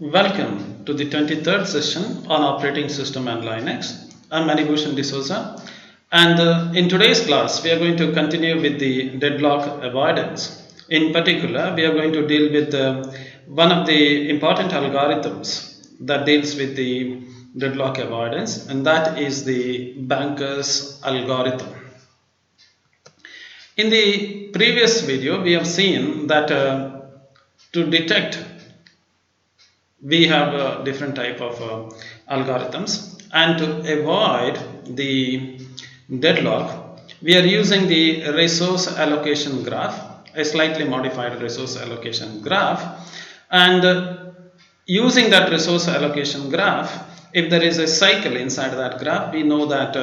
Welcome to the 23rd session on operating system and Linux. I'm Manibhushan D'Souza, and in today's class we are going to continue with the deadlock avoidance. In particular, we are going to deal with one of the important algorithms that deals with the deadlock avoidance, and that is the Banker's algorithm. In the previous video, we have seen that to detect we have different type of algorithms, and to avoid the deadlock we are using the resource allocation graph, a slightly modified resource allocation graph. And using that resource allocation graph, if there is a cycle inside that graph, we know that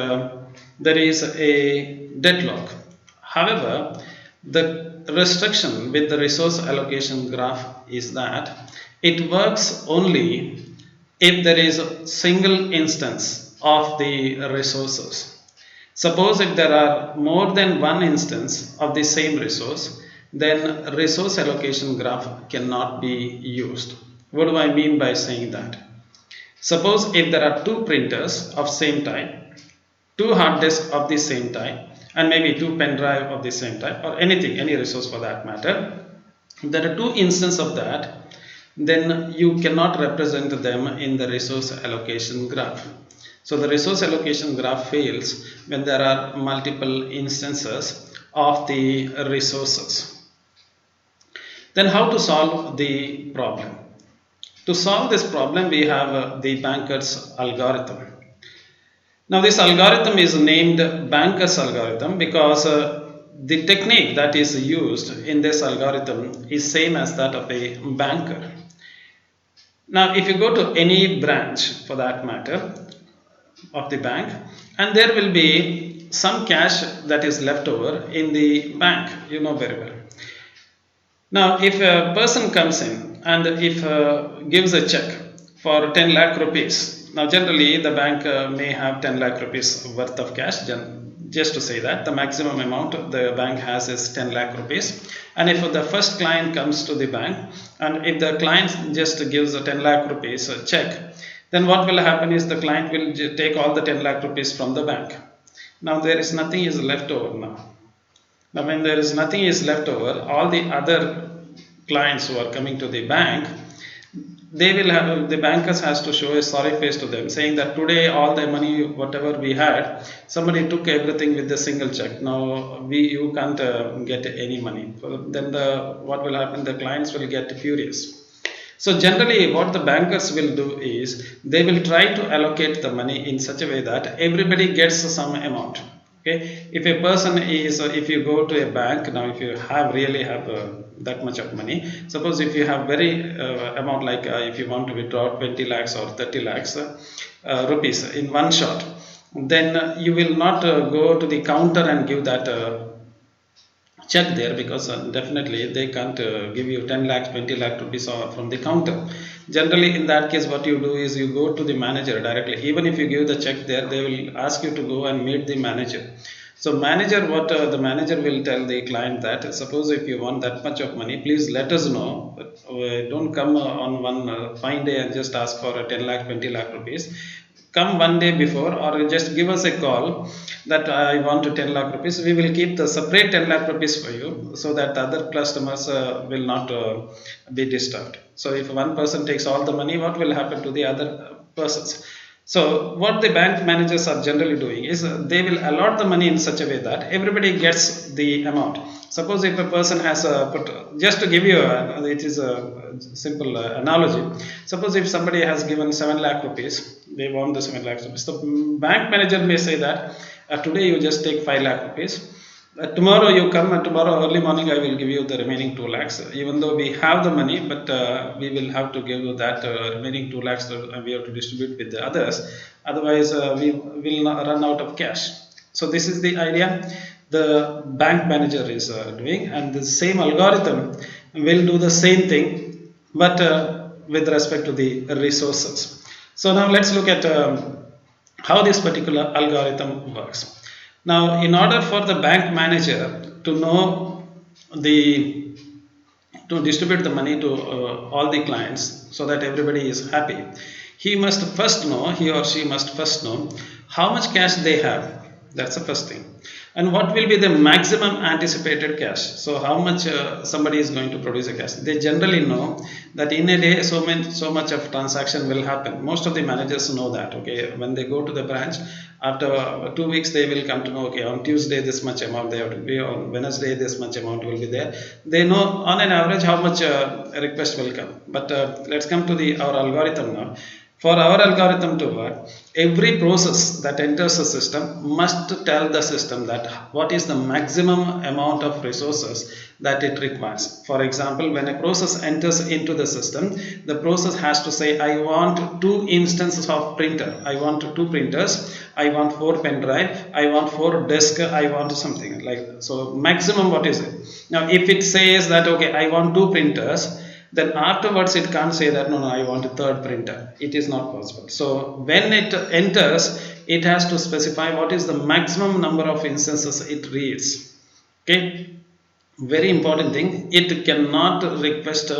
there is a deadlock. However, the restriction with the resource allocation graph is that it works only if there is a single instance of the resources. Suppose if there are more than one instance of the same resource, then resource allocation graph cannot be used. What do I mean by saying that? Suppose if there are two printers of same type, two hard disks of the same type, and maybe two pen drive of the same type, or anything, any resource for that matter, there are two instances of that, then you cannot represent them in the resource allocation graph. So the resource allocation graph fails when there are multiple instances of the resources. Then how to solve the problem? To solve this problem, we have the Banker's algorithm. Now this algorithm is named Banker's algorithm because the technique that is used in this algorithm is same as that of a banker. Now if you go to any branch for that matter of the bank, and there will be some cash that is left over in the bank, you know very well. Now if a person comes in and if gives a check for 10 lakh rupees, now generally the bank may have 10 lakh rupees worth of cash. Just to say that the maximum amount the bank has is 10 lakh rupees. And if the first client comes to the bank and if the client just gives a 10 lakh rupees check, then what will happen is the client will take all the 10 lakh rupees from the bank. Now there is nothing is left over now. Now when there is nothing is left over, all the other clients who are coming to the bank, they will have, the bankers has to show a sorry face to them, saying that today all the money whatever we had, somebody took everything with a single check. Now you can't get any money. So then what will happen, the clients will get furious. So generally what the bankers will do is they will try to allocate the money in such a way that everybody gets some amount. Okay, if a person is if you go to a bank now, if you have really have that much of money, suppose if you have very amount like if you want to withdraw 20 lakhs or 30 lakhs rupees in one shot, then you will not go to the counter and give that check there, because definitely they can't give you 10 lakhs 20 lakh rupees from the counter. Generally in that case what you do is you go to the manager directly. Even if you give the check there, they will ask you to go and meet the manager. So manager, what the manager will tell the client that suppose if you want that much of money, please let us know. Don't come on one fine day and just ask for 10 lakh 20 lakh rupees. Come one day before or just give us a call that I want to 10 lakh rupees. We will keep the separate 10 lakh rupees for you so that the other customers will not be disturbed. So if one person takes all the money, what will happen to the other persons? So what the bank managers are generally doing is they will allot the money in such a way that everybody gets the amount. Suppose if a person has just to give you it is a simple analogy. Suppose if somebody has given 7 lakh rupees, they want the 7 lakh rupees. The bank manager may say that today you just take 5 lakh rupees. Tomorrow you come and tomorrow early morning I will give you the remaining 2 lakhs. Even though we have the money, but we will have to give you that remaining 2 lakhs we have to distribute with the others. Otherwise, we will not run out of cash. So this is the idea the bank manager is doing, and the same algorithm will do the same thing, but with respect to the resources. So now let's look at how this particular algorithm works. Now, in order for the bank manager to know the to distribute the money to all the clients so that everybody is happy, he or she must first know how much cash they have. That's the first thing. And what will be the maximum anticipated cash? So how much somebody is going to produce a cash? They generally know that in a day so much of transaction will happen. Most of the managers know that. Okay, when they go to the branch, after 2 weeks they will come to know, okay, on Tuesday this much amount they have to pay, on Wednesday this much amount will be there. They know on an average how much request will come. But let's come to our algorithm now. For our algorithm to work, every process that enters the system must tell the system that what is the maximum amount of resources that it requires. For example, when a process enters into the system, the process has to say, I want 2 instances of printer, I want 2 printers, I want 4 pen drive, I want 4 disk, I want something like. So maximum, what is it? Now if it says that, okay, I want 2 printers, then afterwards it can't say that no, I want a 3rd printer. It is not possible. So when it enters, it has to specify what is the maximum number of instances it reads. Okay, very important thing, it cannot request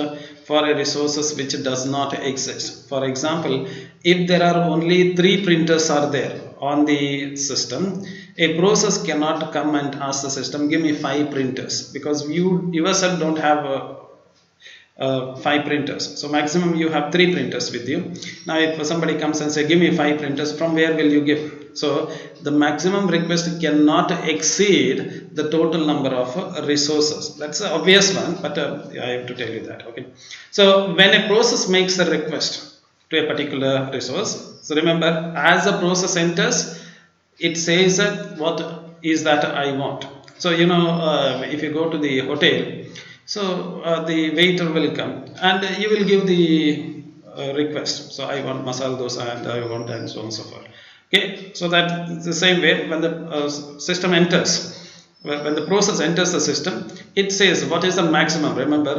for a resources which does not exist. For example, if there are only 3 printers are there on the system, a process cannot come and ask the system, give me 5 printers, because you yourself don't have 5 printers. So maximum you have 3 printers with you. Now if somebody comes and say, give me 5 printers, from where will you give? So the maximum request cannot exceed the total number of resources. That's an obvious one, but I have to tell you that. Okay. So when a process makes a request to a particular resource, so remember, as a process enters, it says what is that I want. So if you go to the hotel, so the waiter will come and you will give the request. So I want masala dosa and I want, and so on and so forth. Okay, so that the same way when the system enters, when the process enters the system, it says what is the maximum. Remember,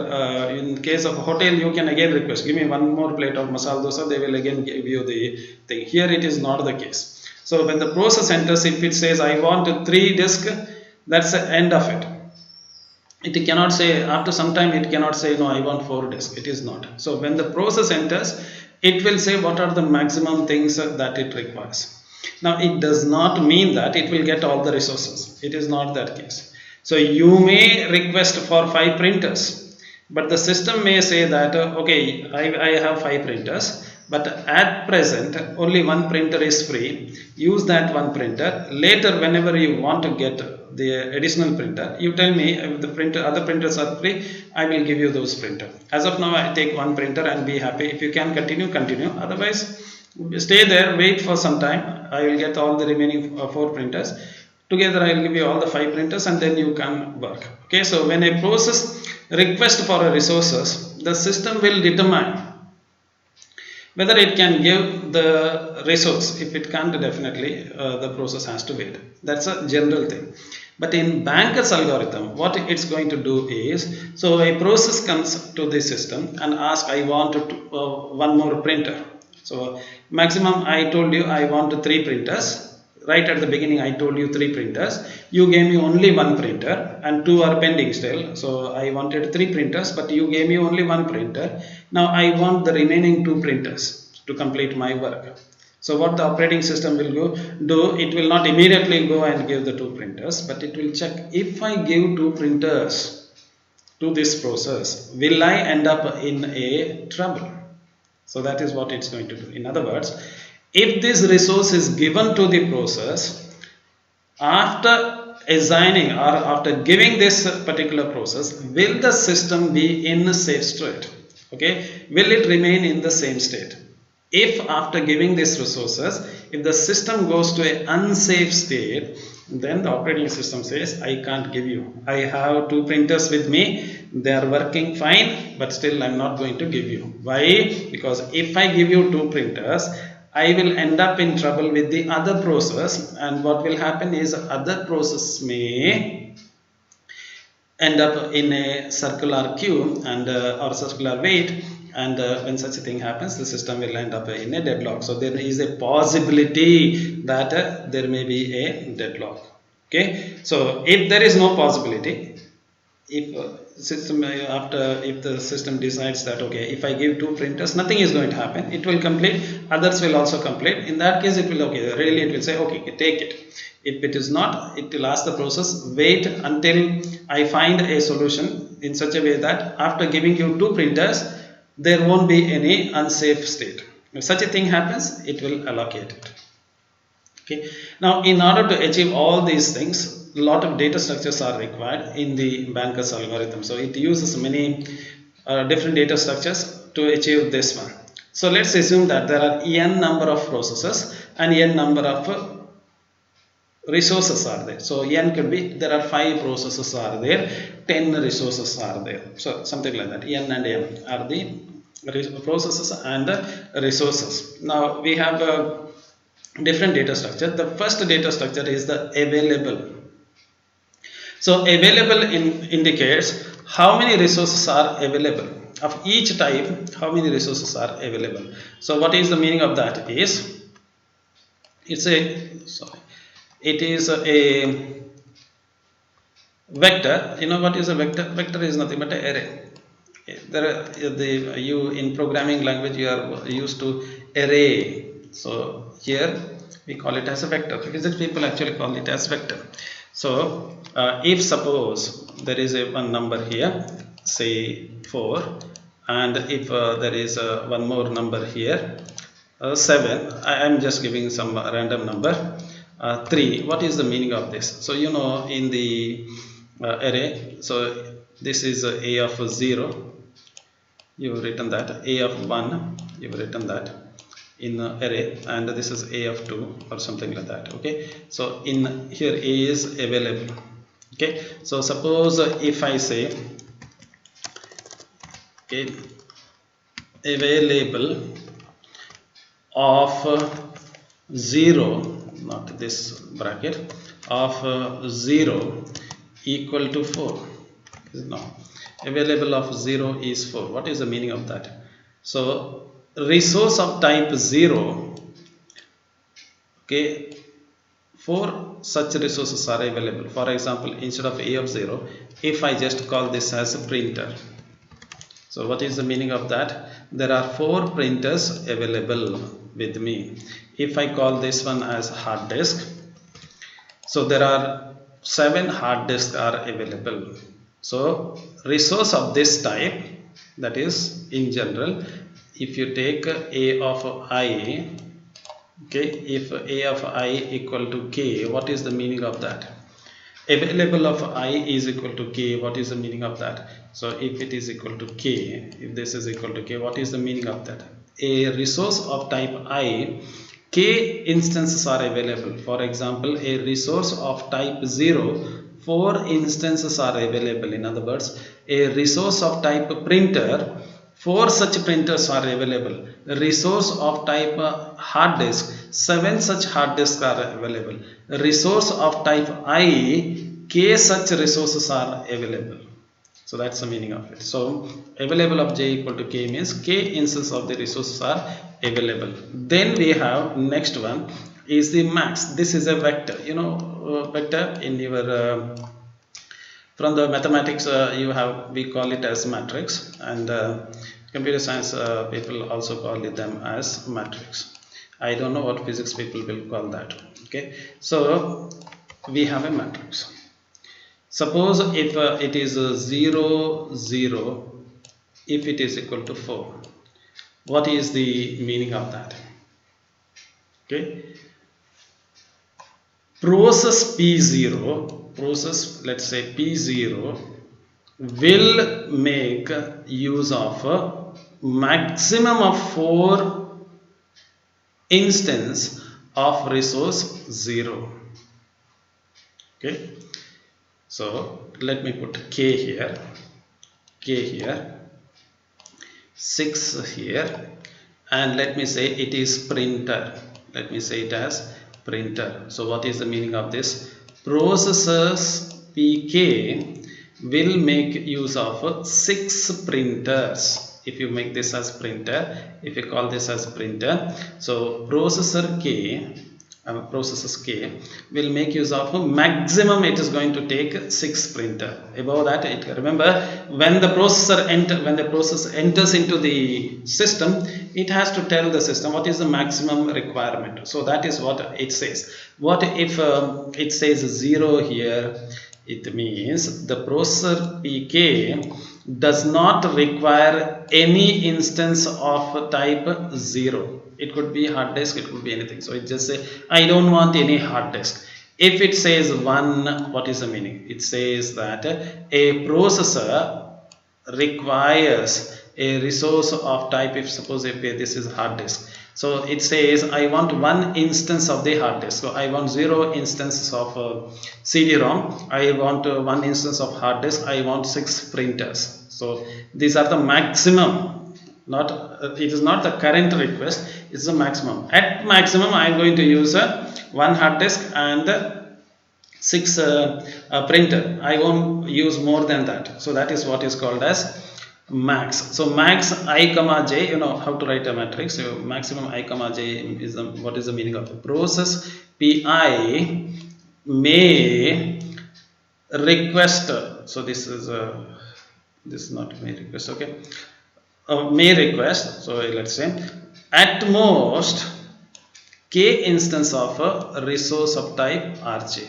in case of a hotel, you can again request, give me 1 more plate of masala dosa. They will again give you the thing. Here it is not the case. So when the process enters, if it says I want 3 disk, that's the end of it. It cannot say, after some time it cannot say, no, I want 4 disks. It is not. So when the process enters, it will say what are the maximum things that it requires. Now it does not mean that it will get all the resources. It is not that case. So you may request for 5 printers, but the system may say that okay, I have 5 printers, but at present only 1 printer is free. Use that 1 printer. Later, whenever you want to get the additional printer, you tell me if the other printers are free, I will give you those printer. As of now, I take 1 printer and be happy. If you can continue, otherwise stay there, wait for some time. I will get all the remaining 4 printers. Together I will give you all the 5 printers and then you can work. Okay, so when a process requests for a resources, the system will determine whether it can give the resource. If it can't, definitely the process has to wait. That's a general thing. But in Banker's algorithm, what it's going to do is, so a process comes to the system and asks, I want 1 more printer. So maximum, I told you I want 3 printers. Right at the beginning, I told you 3 printers. You gave me only 1 printer and 2 are pending still. So I wanted 3 printers, but you gave me only 1 printer. Now I want the remaining 2 printers to complete my work. So what the operating system will do, it will not immediately go and give the 2 printers, but it will check, if I give 2 printers to this process, will I end up in a trouble? So that is what it's going to do. In other words, if this resource is given to the process, after assigning or after giving this particular process, will the system be in a safe state? Okay, will it remain in the same state? If after giving these resources, if the system goes to an unsafe state, then the operating system says, I can't give you. I have 2 printers with me, they are working fine, but still I'm not going to give you. Why? Because if I give you 2 printers, I will end up in trouble with the other process, and what will happen is other process may end up in a circular queue and or circular wait, and when such a thing happens, the system will end up in a deadlock. So there is a possibility that there may be a deadlock. Okay, so if there is no possibility, if system after, if the system decides that okay, if I give 2 printers, nothing is going to happen, it will complete, others will also complete. In that case it will, okay, really it will say okay, take it. If it is not, it will ask the process, wait until I find a solution in such a way that after giving you 2 printers there won't be any unsafe state. If such a thing happens, it will allocate it. Okay, now in order to achieve all these things, a lot of data structures are required in the Banker's algorithm. So it uses many different data structures to achieve this one. So let's assume that there are n number of processes and n number of resources are there. So n could be, there are 5 processes are there, 10 resources are there, so something like that. N and m are the processes and resources. Now we have a different data structure. The first data structure is the available. So available indicates how many resources are available of each type, how many resources are available. So what is the meaning of that is, it's a, sorry, it is a vector. You know what is a vector? Vector is nothing but an array. There are, you in programming language you are used to array. So here we call it as a vector. Physics people actually call it as vector. So if suppose there is a one number here, say 4, and if there is one more number here, 7, I am just giving some random number, 3. What is the meaning of this? So you know, in the array, so this is a of 0, you've written that, a of 1, you've written that in array, and this is a of 2 or something like that. Okay, so in here a is available. Okay, so suppose if I say okay, available of 0, not this bracket, of 0 equal to 4. No, available of 0 is 4. What is the meaning of that? So resource of type 0, okay, 4 such resources are available. For example, instead of a of 0, if I just call this as a printer, so what is the meaning of that? There are 4 printers available with me. If I call this one as hard disk, so there are 7 hard disks are available. So resource of this type, that is in general, if you take a of I, okay, if a of I equal to k, what is the meaning of that? Available of I is equal to k, what is the meaning of that? So if it is equal to k, if this is equal to k, what is the meaning of that? A resource of type I, k instances are available. For example, a resource of type 0, 4 instances are available. In other words, a resource of type printer, 4 such printers are available. A resource of type hard disk, 7 such hard disks are available. A resource of type I, k such resources are available. So that's the meaning of it. So available of j equal to k means k instances of the resources are available. Then we have next one is the max. This is a vector. You know, vector in your from the mathematics you have, we call it as matrix, and computer science people also call it them as matrix. I don't know what physics people will call that. Okay, so we have a matrix. Suppose if it is 0 0, if it is equal to 4, what is the meaning of that? Okay, process P0, process, let's say P0 will make use of a maximum of 4 instance of resource 0. Okay, so let me put k here, 6 here, and let me say it is printer. Let me say it as printer. So what is the meaning of this? Processors Pk will make use of 6 printers. If you make this as printer, if you call this as printer, so processor k processes K will make use of maximum it is going to take 6 printer. Above that, remember when the process enters into the system, it has to tell the system what is the maximum requirement. So that is what it says. What if it says 0 here? It means the processor PK does not require any instance of type 0. It could be hard disk, it could be anything. So it just say I don't want any hard disk. If it says 1, what is the meaning? It says that a processor requires a resource of type, if suppose if this is hard disk, so it says I want 1 instance of the hard disk. So I want 0 instances of CD-ROM, I want 1 instance of hard disk, I want 6 printers. So these are the maximum, not it is not the current request, it's the maximum. At maximum I am going to use 1 hard disk and 6 printer. I won't use more than that. So that is what is called as max. So max I comma j, you know how to write a matrix. So maximum I comma j is the, what is the meaning of the process pi may request. So this is not may request, okay, may request. So let's say at most k instance of a resource of type rj.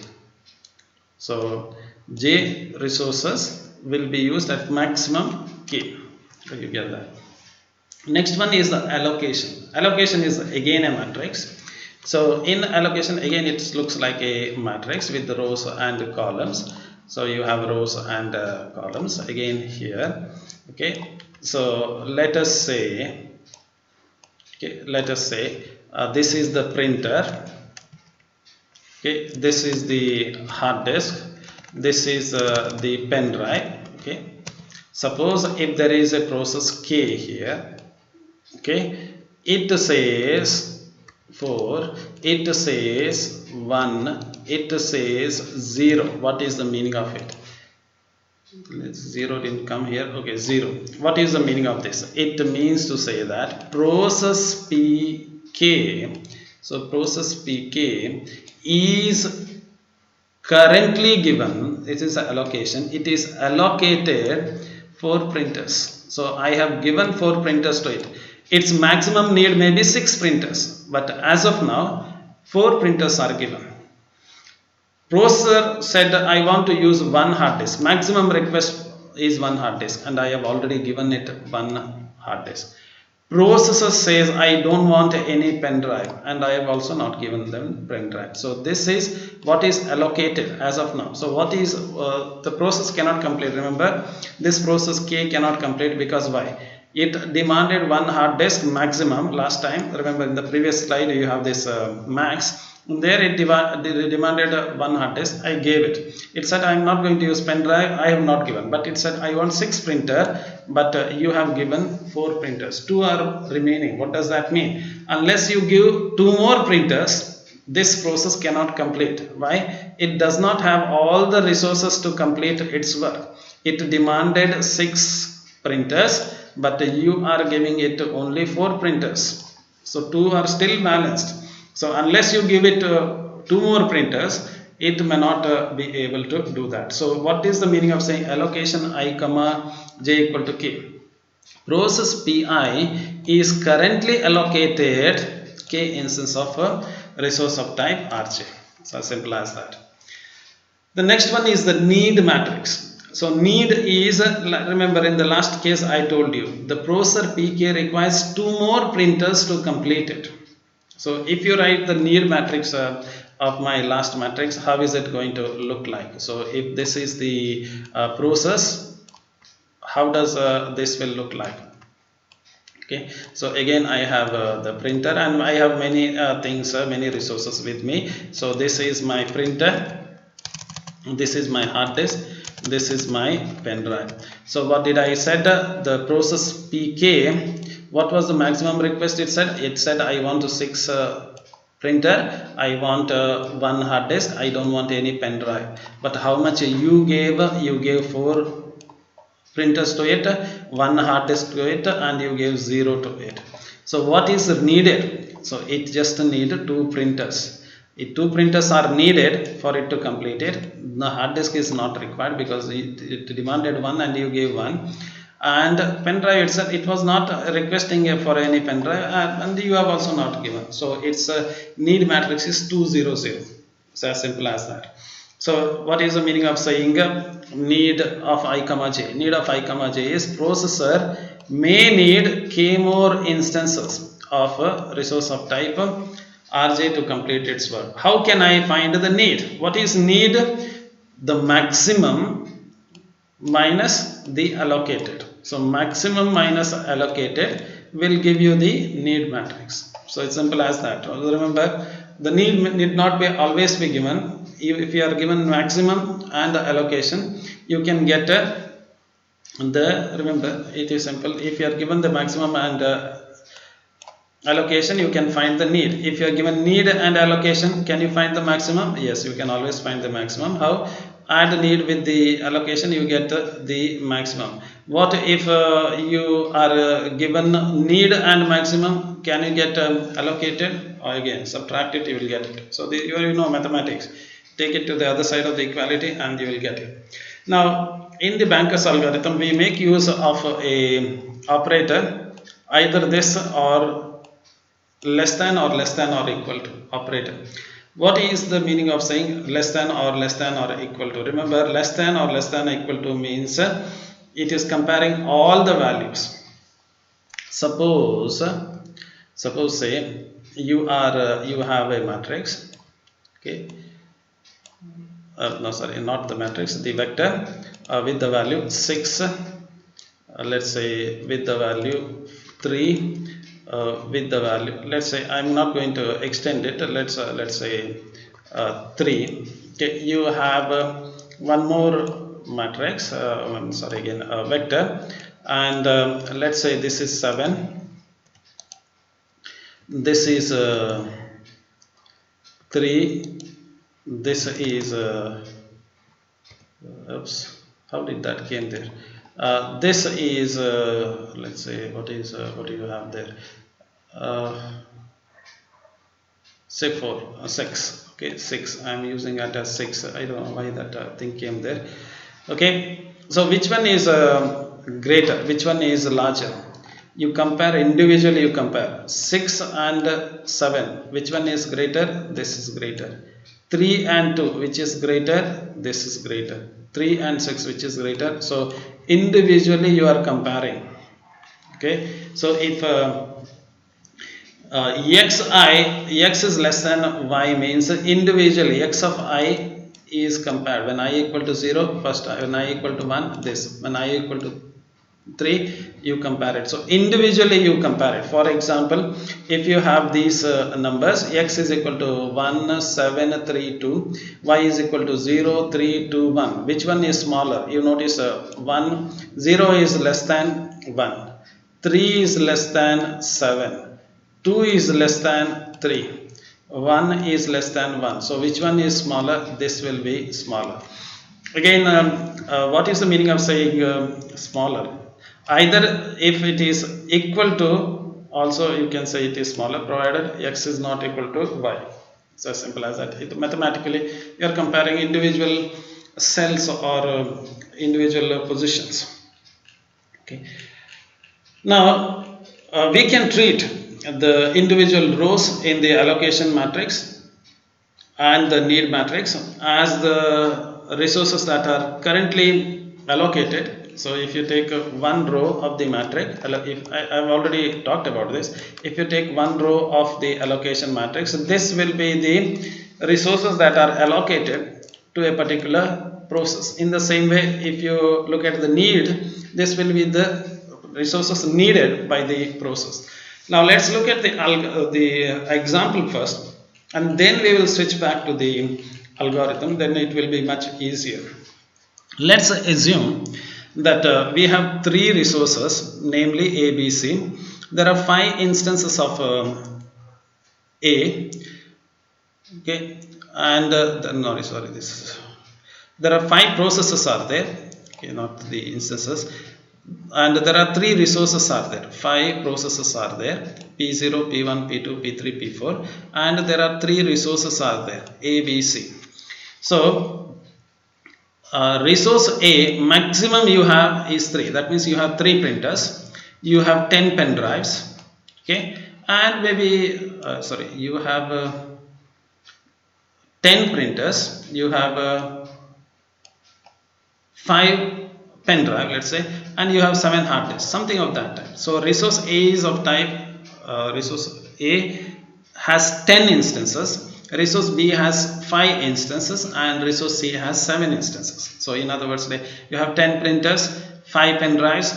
So j resources will be used at maximum k. So you get that. Next one is the allocation. Allocation is again a matrix. So in allocation, again it looks like a matrix with the rows and columns. So you have rows and columns again here. Okay, so let us say, this is the printer. Okay, this is the hard disk, this is the pen drive. Okay, suppose if there is a process K here, okay, it says 4, it says 1, it says 0. What is the meaning of it? 0 didn't come here. Okay, 0. What is the meaning of this? It means to say that process PK, so process PK is currently given, this is allocation, it is allocated 4 printers. So I have given 4 printers to it. Its maximum need may be 6 printers, but as of now 4 printers are given. Processor said I want to use 1 hard disk, maximum request is 1 hard disk, and I have already given it 1 hard disk. Processor says I don't want any pen drive, and I have also not given them pen drive. So this is what is allocated as of now. So what is the process cannot complete. Remember, this process K cannot complete because why? It demanded 1 hard disk maximum last time. Remember in the previous slide you have this max. There it demanded 1 hard disk. I gave it. It said I am not going to use pen drive. I have not given. But it said I want 6 printer. But you have given 4 printers. 2 are remaining. What does that mean? Unless you give 2 more printers, this process cannot complete. Why? It does not have all the resources to complete its work. It demanded 6 printers, but you are giving it only 4 printers. So 2 are still balanced. So unless you give it 2 more printers, it may not be able to do that. So what is the meaning of saying allocation I comma j equal to k? Process Pi is currently allocated k instance of a resource of type rj. So as simple as that. The next one is the need matrix. So need is, remember in the last case I told you, the processor Pk requires 2 more printers to complete it. So if you write the need matrix of my last matrix, how is it going to look like? So if this is the process, how does this will look like? Okay, so again I have the printer, and I have many things, many resources with me. So this is my printer, this is my hard disk, this is my pen drive. So what did I said? The process PK, what was the maximum request? It said I want 6 printer, I want 1 hard disk, I don't want any pen drive. But how much you gave? You gave 4 printers to it, 1 hard disk to it, and you gave 0 to it. So what is needed? So it just needed 2 printers. Two printers are needed for it to complete it. The hard disk is not required because it demanded one and you gave one. And pen drive itself, it was not requesting for any pen drive, and you have also not given. So its need matrix is 200. It's as simple as that. So what is the meaning of saying need of I comma j? Need of I comma j is processor may need k more instances of resource of type rj to complete its work. How can I find the need? What is need? The maximum minus the allocated. So maximum minus allocated will give you the need matrix. So it's simple as that. Remember, the need not be always be given. If you are given maximum and the allocation, you can get remember, it is simple. If you are given the maximum and allocation, you can find the need. If you are given need and allocation, can you find the maximum? Yes, you can always find the maximum. How? Add need with the allocation, you get the maximum. What if you are given need and maximum, can you get allocated? Or again, subtract it, you will get it. So you know mathematics. Take it to the other side of the equality and you will get it. Now, in the Banker's algorithm, we make use of a operator, either this or less than or equal to operator. What is the meaning of saying less than or equal to? Remember, less than or equal to means it is comparing all the values. Suppose say you have a matrix, okay. No, sorry, not the matrix, the vector with the value 6, let's say with the value 3, with the value, let's say, I'm not going to extend it, let's say 3. Okay, you have one more matrix, sorry, again vector, and let's say this is 7, this is 3, this is oops, how did that came there? This is let's say, what do you have there? Say 4, 6. Okay, 6. I am using it as 6. I don't know why that thing came there. Okay, so which one is greater? Which one is larger? You compare individually. You compare 6 and 7. Which one is greater? This is greater. 3 and 2, which is greater? This is greater. 3 and 6, which is greater? So individually you are comparing. Okay, so if x is less than y means individually x of I is compared. When I equal to 0, first when I equal to 1, this. When I equal to 3, you compare it. So individually you compare it. For example, if you have these numbers, x is equal to 1, 7, 3, 2, y is equal to 0, 3, 2, 1. Which one is smaller? You notice 0 is less than 1, 3 is less than 7, 2 is less than 3, 1 is less than 1. So which one is smaller? This will be smaller. Again, what is the meaning of saying smaller? Either if it is equal to, also you can say it is smaller, provided x is not equal to y. It's as simple as that. Mathematically, you are comparing individual cells or individual positions. Okay. Now we can treat the individual rows in the allocation matrix and the need matrix as the resources that are currently allocated. So if you take one row of the matrix, I've already talked about this. If you take one row of the allocation matrix, this will be the resources that are allocated to a particular process. In the same way, if you look at the need, this will be the resources needed by the process. Now let's look at the example first, and then we will switch back to the algorithm. Then it will be much easier. Let's assume that we have 3 resources, namely A, B, C. There are 5 instances of A. Okay, and no, sorry, there are 5 processes are there. Okay, not the instances. and there are three resources are there, five processes are there, P0, P1, P2, P3, P4, and there are three resources are there, A, B, C. So resource A maximum you have is 3, that means you have 3 printers, you have 10 pen drives, okay, and maybe you have 10 printers, you have 5 pen drive, let's say, and you have 7 hard disks, something of that type. So resource A is of type resource A has 10 instances, resource B has 5 instances, and resource C has 7 instances. So in other words, you have 10 printers, 5 pen drives,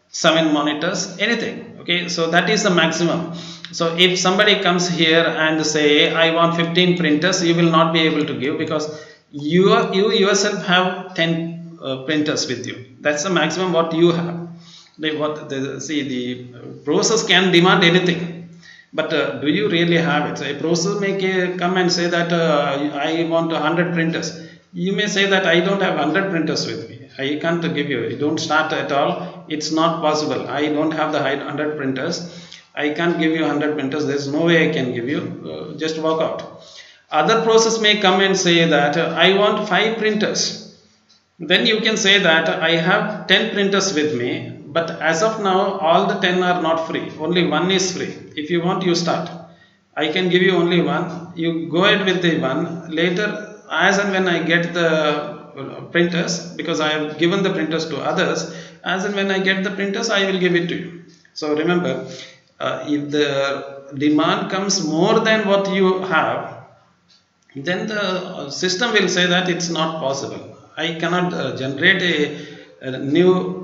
7 monitors, anything. Okay, so that is the maximum. So if somebody comes here and say I want 15 printers, you will not be able to give, because you yourself have 10 printers with you. That's the maximum what you have. The process can demand anything, but do you really have it? So a process may come and say that I want 100 printers. You may say that I don't have 100 printers with me, I can't give you. You don't start at all, it's not possible. I don't have the 100 printers, I can't give you 100 printers, there's no way I can give you, just walk out. Other process may come and say that I want 5 printers. Then you can say that I have 10 printers with me, but as of now all the 10 are not free, only one is free. If you want, you start, I can give you only one, you go ahead with the one. Later, as and when I get the printers, because I have given the printers to others, as and when I get the printers, I will give it to you. So remember, if the demand comes more than what you have, then the system will say that it's not possible. I cannot generate a new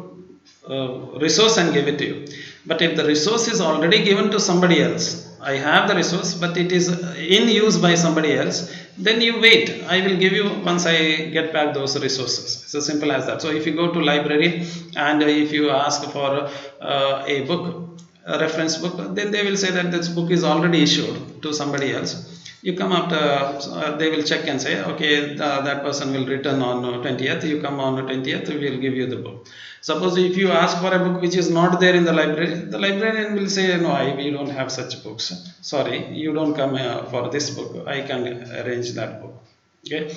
resource and give it to you. But if the resource is already given to somebody else, I have the resource but it is in use by somebody else, then you wait, I will give you once I get back those resources. It's as simple as that. So if you go to library and if you ask for a book, a reference book, then they will say that this book is already issued to somebody else. You come after, they will check and say, okay, that person will return on 20th, you come on 20th, we will give you the book. Suppose if you ask for a book which is not there in the library, the librarian will say, no, we don't have such books, sorry, you don't come for this book, I can arrange that book. Okay,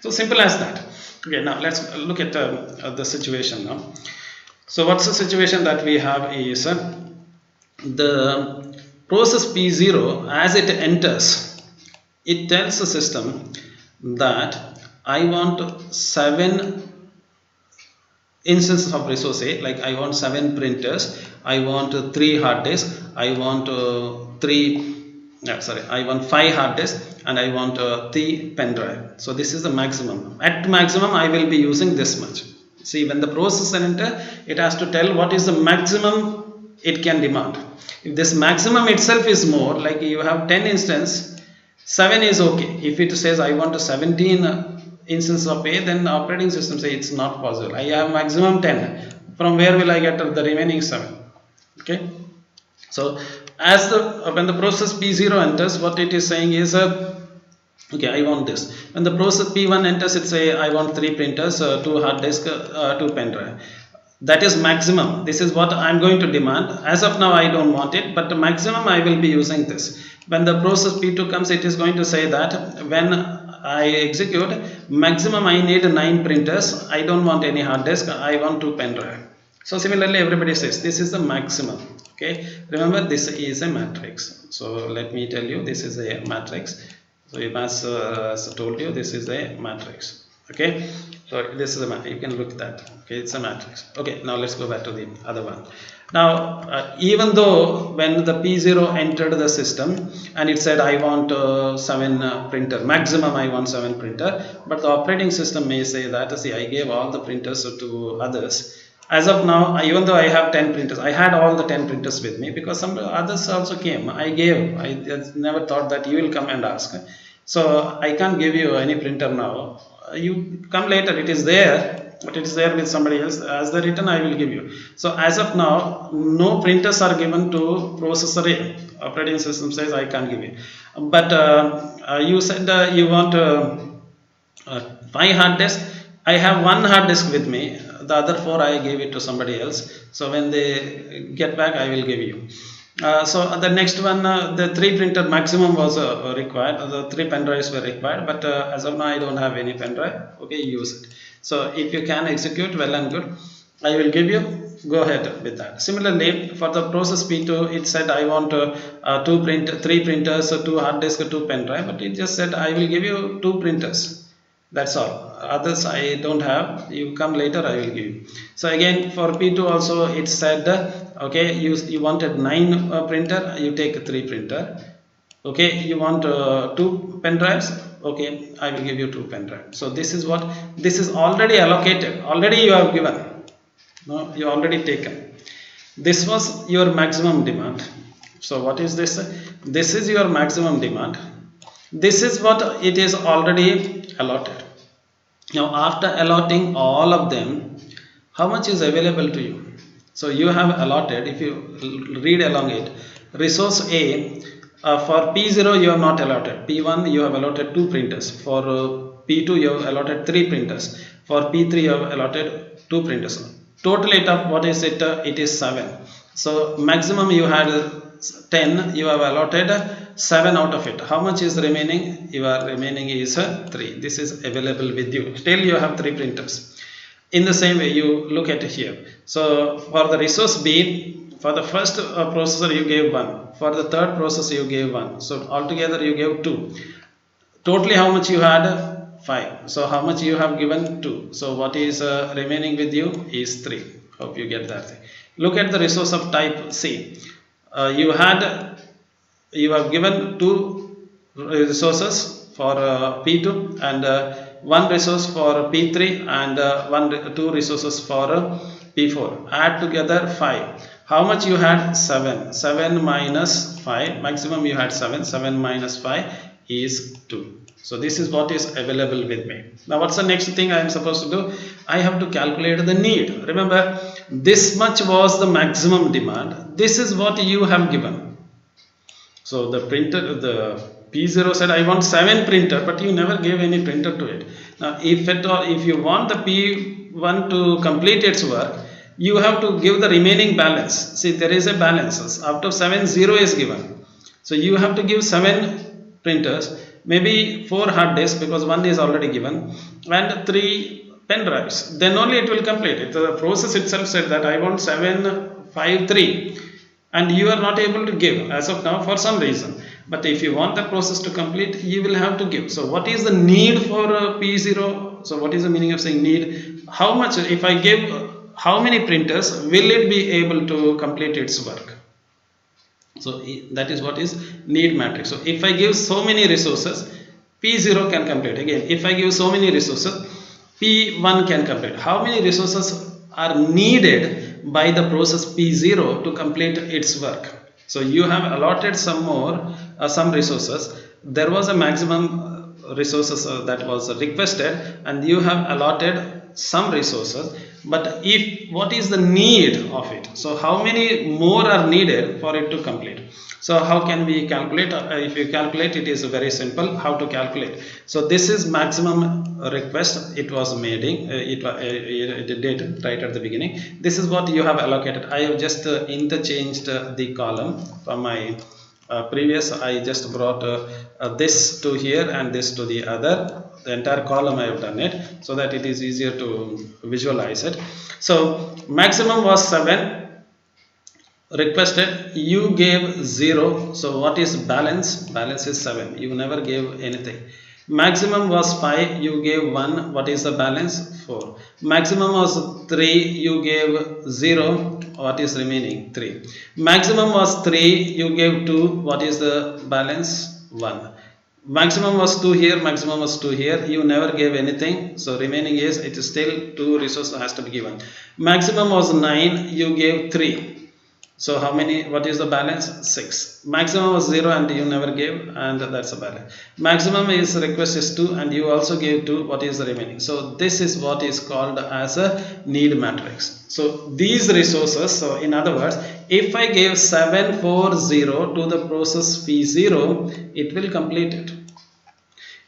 so simple as that. Okay, now let's look at the situation now. So what's the situation that we have is the process P0, as it enters, it tells the system that I want 7 instances of resource A, like I want 7 printers, I want 3 hard disks, I want I want 5 hard disks, and I want 3 pen drive. So this is the maximum. At maximum I will be using this much. See, when the process enter, it has to tell what is the maximum it can demand. If this maximum itself is more, like you have 10 instances, 7 is okay. If it says I want 17 instances of A, then the operating system says it's not possible. I have maximum 10. From where will I get the remaining 7? Okay. So as when the process P0 enters, what it is saying is okay, I want this. When the process P1 enters, it say I want 3 printers, 2 hard disk, 2 pen drive. That is maximum. This is what I am going to demand. As of now I don't want it, but the maximum I will be using this. When the process P2 comes, it is going to say that when I execute, maximum I need 9 printers, I don't want any hard disk, I want 2 pen drive. So similarly everybody says this is the maximum. Okay, remember this is a matrix. So let me tell you, this is a matrix. So as told you, this is a matrix. Okay, so this is a matrix, you can look at that. Okay, it's a matrix. Okay, now let's go back to the other one. Now even though when the P0 entered the system and it said I want 7 printer, maximum I want 7 printer, but the operating system may say that, see, I gave all the printers to others. As of now, even though I have 10 printers, I had all the 10 printers with me because some others also came. I never thought that you will come and ask. So I can't give you any printer now. You come later, it is there, but it is there with somebody else. As the return, I will give you. So as of now, no printers are given to processor A. Operating system says I can't give you. But you said you want 5 hard disks. I have 1 hard disk with me. The other 4 I gave it to somebody else. So when they get back, I will give you. So the next one, the 3 printer maximum was required. The 3 pen drives were required, but as of now I don't have any pen drive. Okay, use it. So if you can execute, well and good. I will give you. Go ahead with that. Similarly, for the process P2, it said I want 3 printers, 2 hard disk, 2 pen drive, but it just said I will give you 2 printers. That's all. Others I don't have. You come later, I will give you. So again for P2 also it said okay, you wanted 9 printer, you take 3 printer. Okay, you want 2 pen drives, okay, I will give you 2 pen drives. So this is what, this is already allocated, already you have given. No, you already taken. This was your maximum demand. So what is this? This is your maximum demand. This is what it is already allotted. Now after allotting all of them, how much is available to you? So you have allotted, if you read along it, resource A, for P0 you have not allotted, P1 you have allotted 2 printers, for P2 you have allotted 3 printers, for P3 you have allotted 2 printers. Total it up, what is it? It is 7. So maximum you had 10, you have allotted 7 out of it. How much is remaining? Your remaining is 3. This is available with you. Still you have 3 printers. In the same way, you look at it here. So for the resource B, for the first processor you gave 1. For the third processor you gave 1. So altogether you gave 2. Totally how much you had? 5. So how much you have given? 2. So what is remaining with you is 3. Hope you get that thing. Look at the resource of type C. You have given 2 resources for P2 and 1 resource for P3 and 2 resources for P4. Add together 5. How much you had? 7. 7 minus 5. Maximum you had 7. 7 minus 5 is 2. So this is what is available with me. Now what's the next thing I am supposed to do? I have to calculate the need. Remember, this much was the maximum demand. This is what you have given. So the printer, the P0 said I want 7 printer, but you never gave any printer to it. Now if at all, if you want the P1 to complete its work, you have to give the remaining balance. See, there is a balance. Out of 7, 0 is given. So you have to give 7 printers, maybe 4 hard disks because 1 is already given, and 3 pen drives. Then only it will complete it. The process itself said that I want 7, 5, 3. And you are not able to give as of now for some reason. But if you want the process to complete, you will have to give. So what is the need for P0? So what is the meaning of saying need? How much, if I give, how many printers will it be able to complete its work? So that is what is need matrix. So if I give so many resources, P0 can complete. Again, if I give so many resources, P1 can complete. How many resources are needed by the process P0 to complete its work? So you have allotted some more, some resources. There was a maximum resources that was requested, and you have allotted some resources, but if what is the need of it? So how many more are needed for it to complete? So how can we calculate? If you calculate, it is very simple how to calculate. So this is maximum request. It was made it did right at the beginning. This is what you have allocated. I have just interchanged the column from my previous. I just brought this to here and this to the other. The entire column I have done it so that it is easier to visualize it. So maximum was 7. Requested, you gave 0. So what is balance? Balance is 7. You never gave anything. Maximum was 5. You gave 1. What is the balance? 4. Maximum was 3. You gave 0. What is remaining? 3. Maximum was 3. You gave 2. What is the balance? 1. Maximum was 2 here, maximum was 2 here. You never gave anything, so remaining is, it is still 2 resources has to be given. Maximum was 9. You gave 3. So how many, what is the balance? 6. Maximum was 0 and you never gave, and that's a balance. Maximum is request is 2 and you also gave 2. What is the remaining? So this is what is called as a need matrix. So these resources, so in other words, if I gave 740 to the process P0, it will complete it.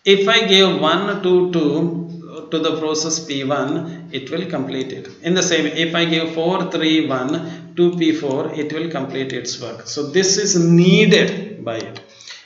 If I gave 122 to to the process P1, it will complete it. In the same, if I give 4, 3, 1 to P4, it will complete its work. So this is needed by it.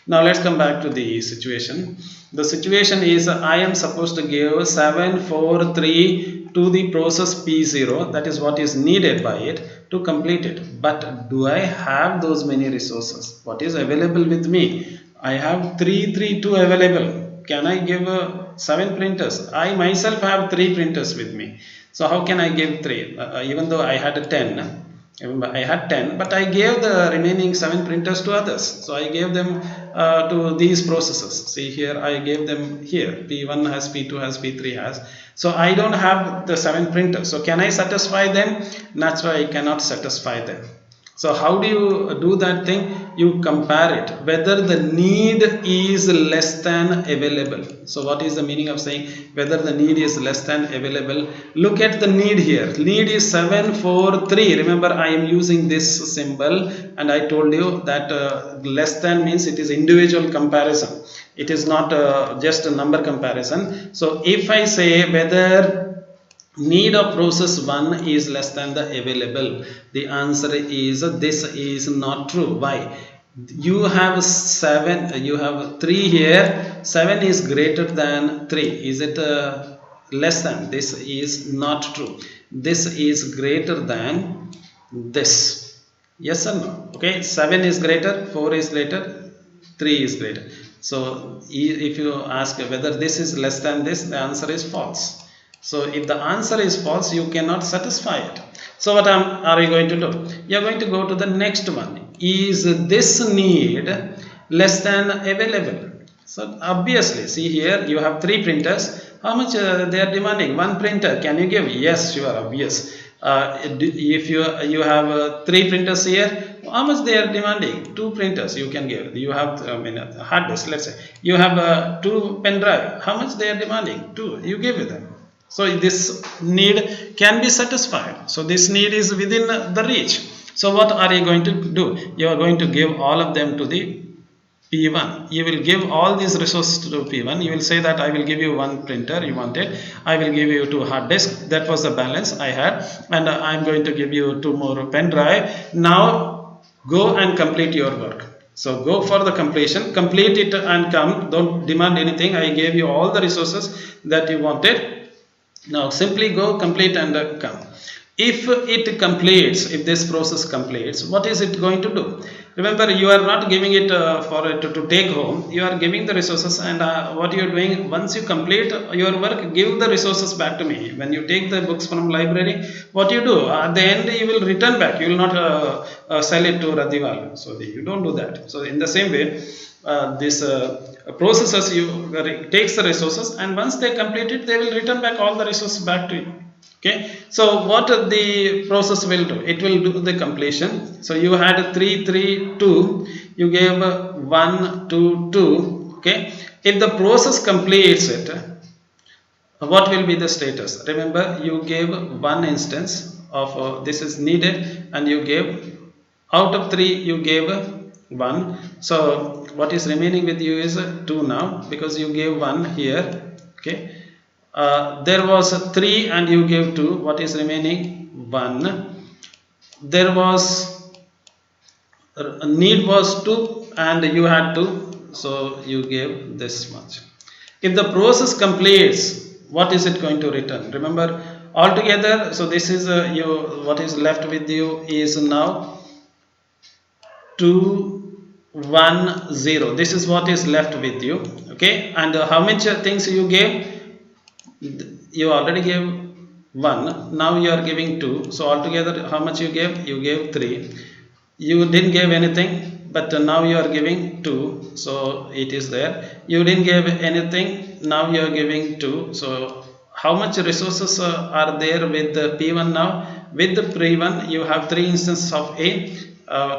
Now let's come back to the situation. The situation is I am supposed to give 7, 4, 3 to the process P0. That is what is needed by it to complete it. But do I have those many resources? What is available with me? I have 3, 3, 2 available. Can I give 7 printers? I myself have 3 printers with me. So how can I give 3? Even though I had 10. I had 10, but I gave the remaining 7 printers to others. So I gave them to these processes. See here, I gave them here. P1 has, P2 has, P3 has. So I don't have the 7 printers. So can I satisfy them? That's why I cannot satisfy them. So how do you do that thing? You compare it, whether the need is less than available. So what is the meaning of saying whether the need is less than available? Look at the need here. Need is 743. Remember, I am using this symbol and I told you that less than means it is individual comparison. It is not just a number comparison. So if I say whether need of process 1 is less than the available, the answer is this is not true. Why? You have 7, you have 3 here, 7 is greater than 3. Is it less than? This is not true. This is greater than this. Yes or no? Okay, 7 is greater, 4 is greater, 3 is greater. So if you ask whether this is less than this, the answer is false. So if the answer is false, you cannot satisfy it. So what are you going to do? You are going to go to the next one. Is this need less than available? So obviously, see here, you have 3 printers. How much they are demanding? 1 printer. Can you give? Yes, sure, obvious. If you have 3 printers here, how much they are demanding? 2 printers you can give. You have hard disk, let's say. You have 2 pen drive. How much they are demanding? 2. You give them. So this need can be satisfied. So this need is within the reach. So what are you going to do? You are going to give all of them to the P1. You will give all these resources to P1. You will say that I will give you 1 printer you wanted. I will give you 2 hard disk. That was the balance I had. And I am going to give you 2 more pen drive. Now go and complete your work. So go for the completion. Complete it and come. Don't demand anything. I gave you all the resources that you wanted. Now simply go, complete and come. If it completes, if this process completes, what is it going to do? Remember, you are not giving it for it to take home. You are giving the resources, and what you are doing, once you complete your work, give the resources back to me. When you take the books from library, what you do? At the end, you will return back. You will not sell it to Radhiwal. So you don't do that. So in the same way, this processes takes the resources, and once they complete it, they will return back all the resources back to you. Okay, so what the process will do? It will do the completion. So you had 3, 3, 2. You gave 1, 2, 2. Okay, if the process completes it, what will be the status? Remember, you gave 1 instance of this is needed, and you gave out of 3 you gave 1. So what is remaining with you is 2 now, because you gave 1 here. Okay, there was 3 and you gave 2. What is remaining? 1. There was need was 2 and you had 2, so you gave this much. If the process completes, what is it going to return? Remember, altogether, so this is what is left with you is now 2, 1, 0. This is what is left with you. Okay, and how much things you gave? You already gave 1. Now you are giving 2. So altogether, how much you gave? You gave 3. You didn't give anything, but now you are giving 2. So it is there. You didn't give anything. Now you are giving 2. So how much resources are there with the P1 now? With the P1, you have 3 instances of A,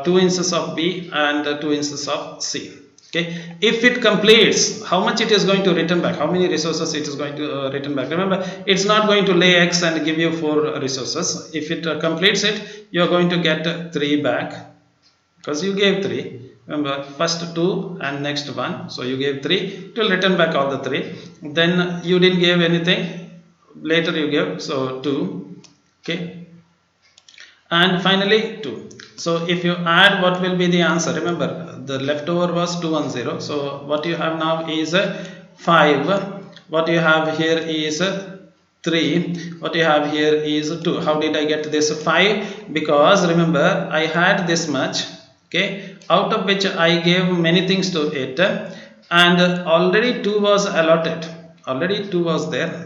2 instances of B, and 2 instances of C. Okay, if it completes, how much it is going to return back? How many resources it is going to return back? Remember, it's not going to lay X and give you 4 resources. If it completes it, you are going to get 3 back, because you gave 3. Remember, first 2 and next 1. So you gave 3. It will return back all the 3. Then you didn't give anything. later you give, so 2, okay, and finally 2. So if you add, what will be the answer? Remember, the leftover was 210. So what you have now is 5. What you have here is 3. What you have here is 2. How did I get this 5? Because remember, I had this much, okay, out of which I gave many things to it, and already 2 was allotted. Already 2 was there.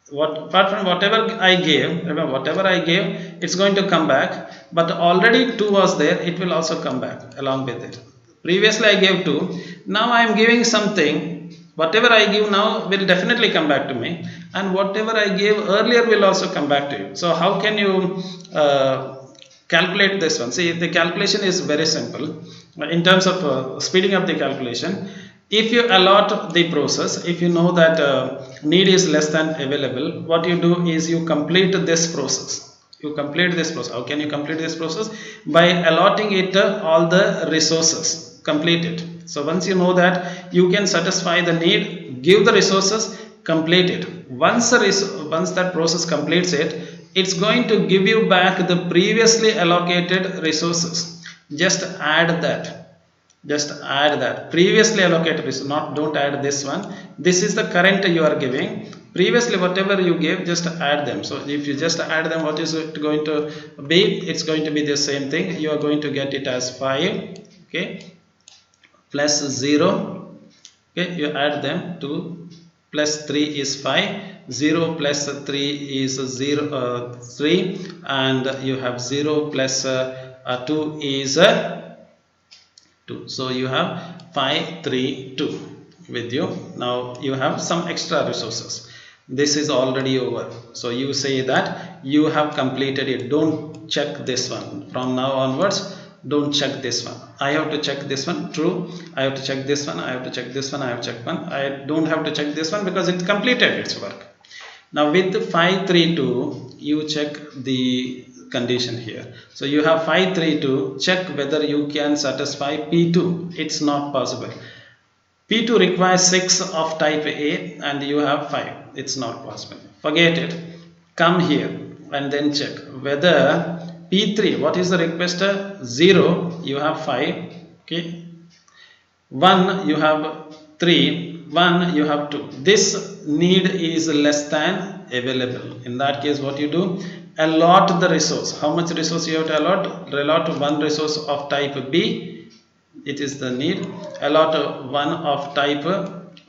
Apart from whatever I gave, remember, whatever I gave, it's going to come back, but already 2 was there, it will also come back along with it. Previously I gave 2, now I am giving something. Whatever I give now will definitely come back to me, and whatever I gave earlier will also come back to you. So how can you calculate this one? See, the calculation is very simple in terms of speeding up the calculation. If you allot the process, if you know that need is less than available, what you do is you complete this process. You complete this process. How can you complete this process? By allotting it all the resources. Complete it. So once you know that you can satisfy the need, give the resources, complete it. Once that process completes it, it's going to give you back the previously allocated resources. Just add that. Just add that previously allocated resource. Not, don't add this one. This is the current you are giving. Previously whatever you gave, just add them. So if you just add them, what is it going to be? It's going to be the same thing. You are going to get it as 5, okay, plus 0, okay, you add them. 2 plus 3 is 5, 0 plus 3 is 3, and you have 0 plus 2 is 2. So you have 5, 3, 2 with you. Now you have some extra resources. This is already over. So you say that you have completed it. Don't check this one. From now onwards, don't check this one. I have to check this one. True. I have to check this one. I have to check this one. I have to check one. I don't have to check this one because it completed its work. Now with 5, 3, 2, you check the condition here. So you have 5, 3, 2. Check whether you can satisfy P2. It's not possible. P2 requires 6 of type A and you have 5. It's not possible. Forget it. Come here and then check whether P3, what is the requester? 0, you have 5. Okay. 1, you have 3. 1, you have 2. This need is less than available. In that case, what you do? Allot the resource. How much resource you have to allot? Allot one resource of type B. It is the need. Allot one of type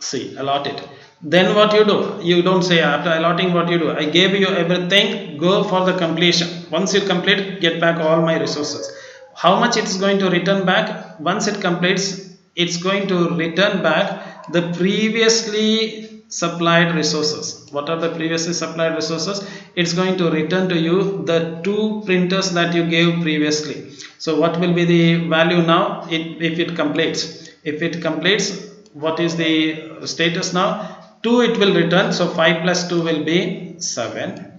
C. Allot it. Then what you do? You don't say after allotting, what you do? I gave you everything. Go for the completion. Once you complete, get back all my resources. How much it is going to return back? Once it completes, it's going to return back the previously supplied resources. What are the previously supplied resources? It's going to return to you the 2 printers that you gave previously. So what will be the value now if it completes? If it completes, what is the status now? 2 it will return. So 5 plus 2 will be 7.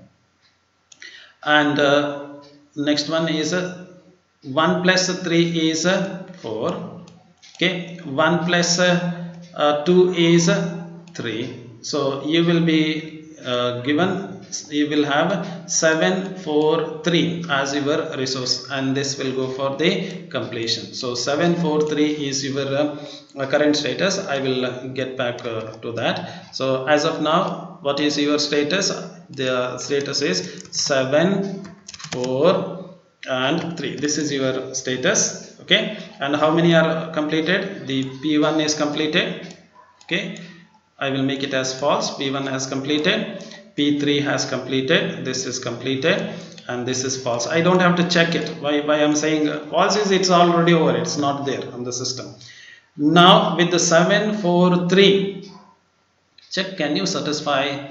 And next one is 1 plus 3 is 4. Okay, 1 plus 2 is 3. So you will be given, you will have 7, 4, 3 as your resource, and this will go for the completion. So 7, 4, 3 is your current status. I will get back to that. So as of now, what is your status? The status is 7, 4 and 3. This is your status. Okay, and how many are completed? The P1 is completed. Okay, I will make it as false. P1 has completed, P3 has completed, this is completed, and this is false. I don't have to check it. Why I'm saying false is it's already over, it's not there on the system. Now with the 7, 4, 3, check, can you satisfy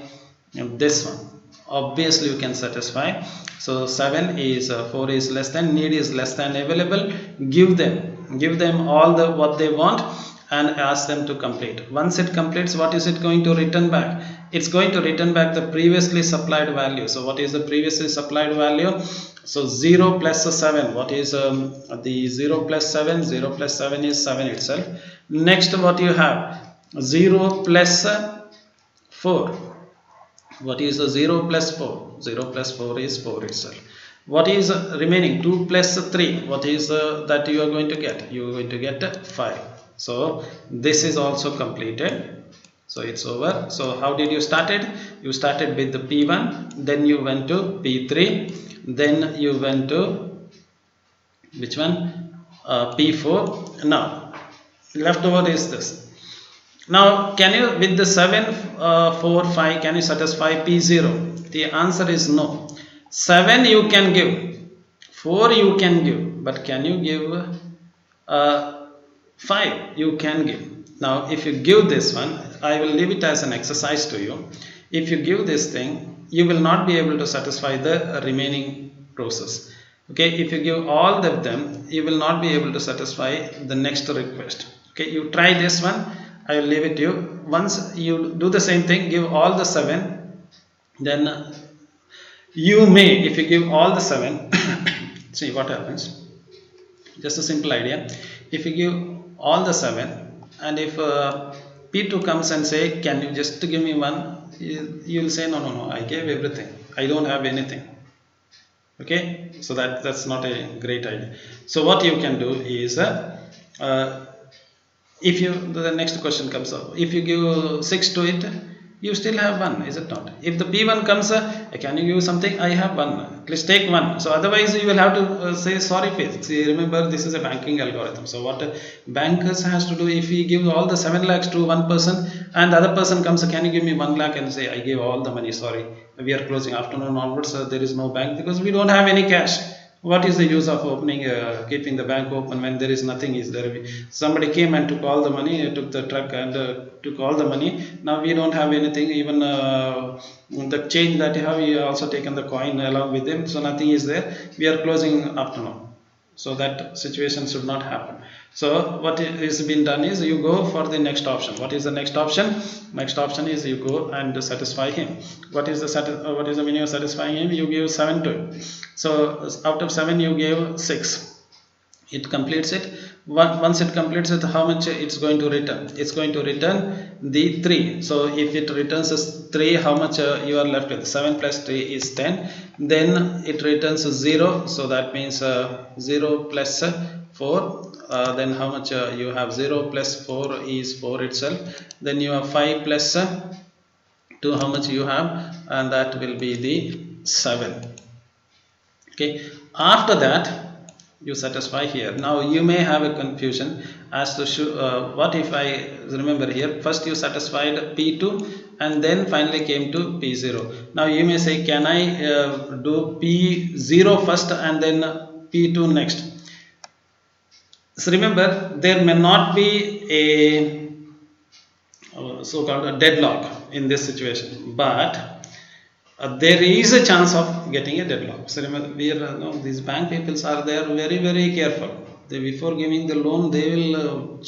this one? Obviously you can satisfy. So 7 is 4 is less than, need is less than available. Give them all the what they want and ask them to complete. Once it completes, what is it going to return back? It's going to return back the previously supplied value. So what is the previously supplied value? So 0 plus 7. What is the 0 plus 7? 0 plus 7 is 7 itself. Next, what you have? 0 plus 4. What is 0 plus 4? 0 plus 4 is 4 itself. What is remaining? 2 plus 3. What is that you are going to get? You are going to get 5. So this is also completed. So it's over. So how did you started? You started with the P1, then you went to P3, then you went to which one? P4. Now leftover is this. Now, can you, with the 7, 4, 5, can you satisfy P0? The answer is no. 7 you can give, 4 you can give, but can you give 5? You can give. Now, if you give this one, I will leave it as an exercise to you. If you give this thing, you will not be able to satisfy the remaining process. Okay, if you give all of them, you will not be able to satisfy the next request. Okay, you try this one. I will leave it to you. Once you do the same thing, give all the 7, then you may, if you give all the 7, see what happens. Just a simple idea. If you give all the 7, and if P2 comes and say, can you just give me one? You will say, no, I gave everything. I don't have anything. Okay, so that's not a great idea. So what you can do is if you, the next question comes up, if you give 6 to it, you still have 1, is it not? If the P1 comes, can you give something? I have 1, please take 1. So otherwise you will have to say sorry face. See, remember, this is a banking algorithm. So what bankers has to do, if he gives all the 7 lakhs to one person and the other person comes, can you give me 1 lakh, and say I gave all the money, sorry, we are closing afternoon onwards, there is no bank because we don't have any cash. What is the use of opening, keeping the bank open when there is nothing is there? Somebody came and took all the money, took the truck and took all the money. Now we don't have anything, even the change that you have, we also taken the coin along with them, so nothing is there. We are closing afternoon. So that situation should not happen. So what is being done is you go for the next option. What is the next option? Next option is you go and satisfy him. What is the meaning of satisfying him? You give 7 to him. So out of 7 you gave 6. It completes it. Once it completes it, how much it's going to return? It's going to return the 3. So if it returns as 3, how much you are left with? 7 plus 3 is 10. Then it returns 0. So that means 0 plus 4. Then how much you have? 0 plus 4 is 4 itself. Then you have 5 plus 2. How much you have? And that will be the 7. Okay. After that, you satisfy here. Now you may have a confusion as to what if I remember here, first you satisfied P2 and then finally came to P0. Now you may say, can I do P0 first and then P2 next? So remember, there may not be a so-called deadlock in this situation, but there is a chance of getting a deadlock. So remember, these bank peoples are there very careful. Before giving the loan, they will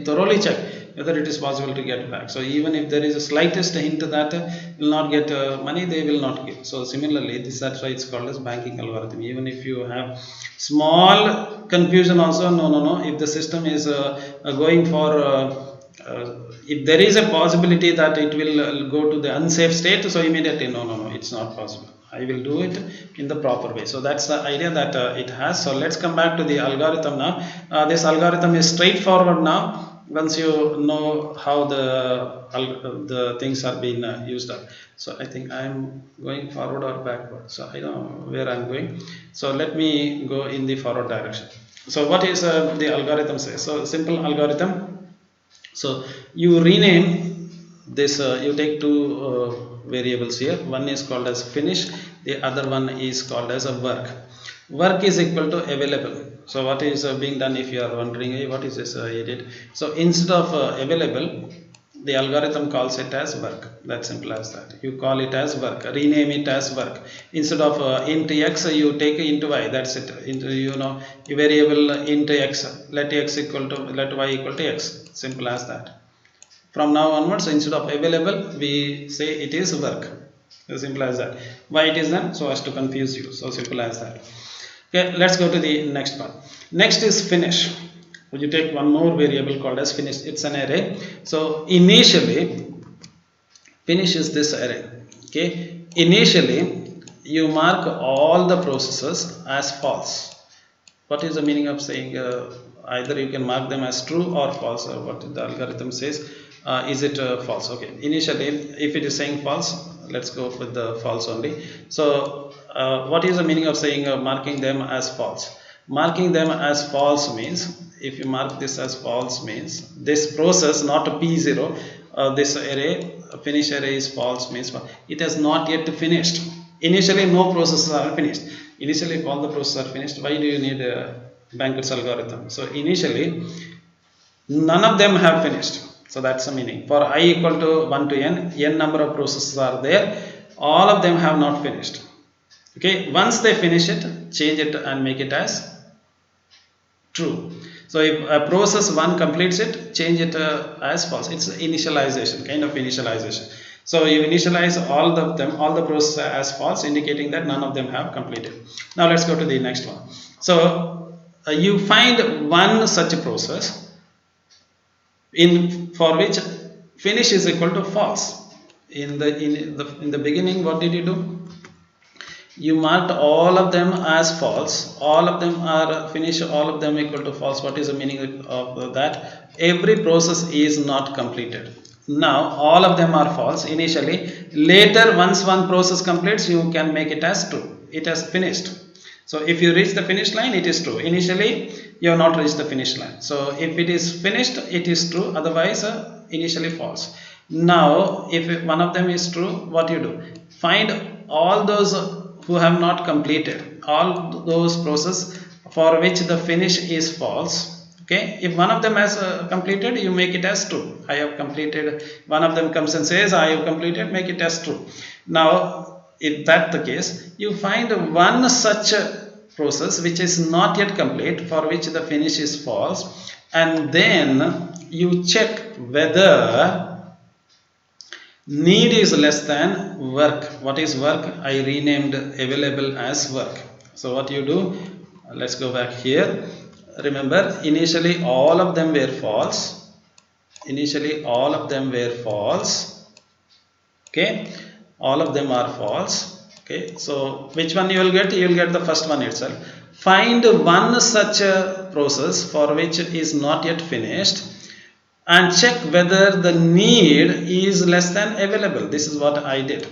thoroughly check whether it is possible to get back. So even if there is a slightest hint that will not get money, they will not give. So similarly, that's why it's called as banking algorithm. Even if you have small confusion also, no. If the system is going for if there is a possibility that it will go to the unsafe state, so immediately no, it's not possible. I will do it in the proper way. So that's the idea that it has. So let's come back to the algorithm now. This algorithm is straightforward now. Once you know how the things are being used up. So I think I'm going forward or backward. So I don't know where I'm going. So let me go in the forward direction. So what is the algorithm say? So simple algorithm. So you rename this, you take two variables here. One is called as finish, the other one is called as a work. Work is equal to available. So what is being done, if you are wondering, hey, what is this edit? So instead of available, the algorithm calls it as work. That's simple as that. You call it as work, rename it as work. Instead of int x, you take int y. That's it. Into your variable int x. Let y equal to x. Simple as that. From now onwards, instead of available, we say it is work. As simple as that. Why it is done? So as to confuse you. So simple as that. Okay, let's go to the next part. Next is finish. You take one more variable called as finish. It's an array. So initially, finish is this array. Okay, initially you mark all the processes as false. What is the meaning of saying either you can mark them as true or false, or what the algorithm says? Is it false? Okay, initially if it is saying false, let's go with the false only. So what is the meaning of saying marking them as false? Marking them as false means, if you mark this as false means this process, not a p0, this array finish array is false means it has not yet finished. Initially no processes are finished. Initially if all the processes are finished, why do you need a Banker's algorithm? So initially none of them have finished, so that's the meaning. For I equal to 1 to n number of processes are there, all of them have not finished. Okay, once they finish it, change it and make it as true. So if a process 1 completes it, change it as false. It's initialization, kind of initialization. So you initialize all of them, all the processes as false, indicating that none of them have completed. Now let's go to the next one. So you find one such a process for which finish is equal to false. In the beginning, what did you do? You marked all of them as false, all of them are finished, all of them equal to false. What is the meaning of that? Every process is not completed. Now all of them are false initially. Later, once one process completes, you can make it as true. It has finished. So if you reach the finish line, it is true. Initially you have not reached the finish line. So if it is finished, it is true, otherwise initially false. Now if one of them is true, what you do? Find all those who have not completed, all those processes for which the finish is false. Okay, if one of them has completed, you make it as true. I have completed. One of them comes and says I have completed, make it as true. Now if that's the case, you find one such process which is not yet complete, for which the finish is false, and then you check whether need is less than work. What is work? I renamed available as work. So what you do, let's go back here. Remember, initially all of them were false. Initially all of them were false. Okay, all of them are false. Okay, so which one you will get? You will get the first one itself. Find one such a process for which it is not yet finished, and check whether the need is less than available. This is what I did.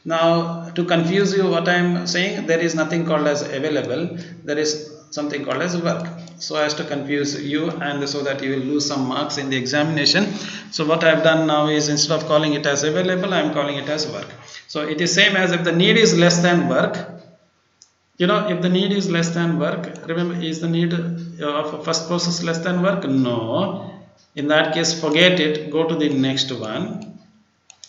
Now to confuse you, what I am saying, there is nothing called as available, there is something called as work, so as to confuse you and so that you will lose some marks in the examination. So what I have done now is, instead of calling it as available, I am calling it as work. So it is same as if the need is less than work. You know, if the need is less than work, remember, is the need of a first process less than work? No. In that case, forget it, go to the next one.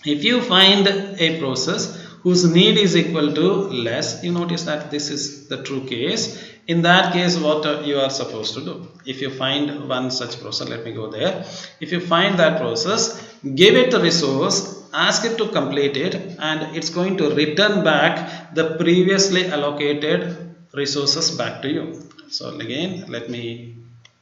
If you find a process whose need is equal to less, you notice that this is the true case. In that case, what you are supposed to do? If you find one such process, let me go there. If you find that process, give it a resource, ask it to complete it, and it's going to return back the previously allocated resources back to you. So again, let me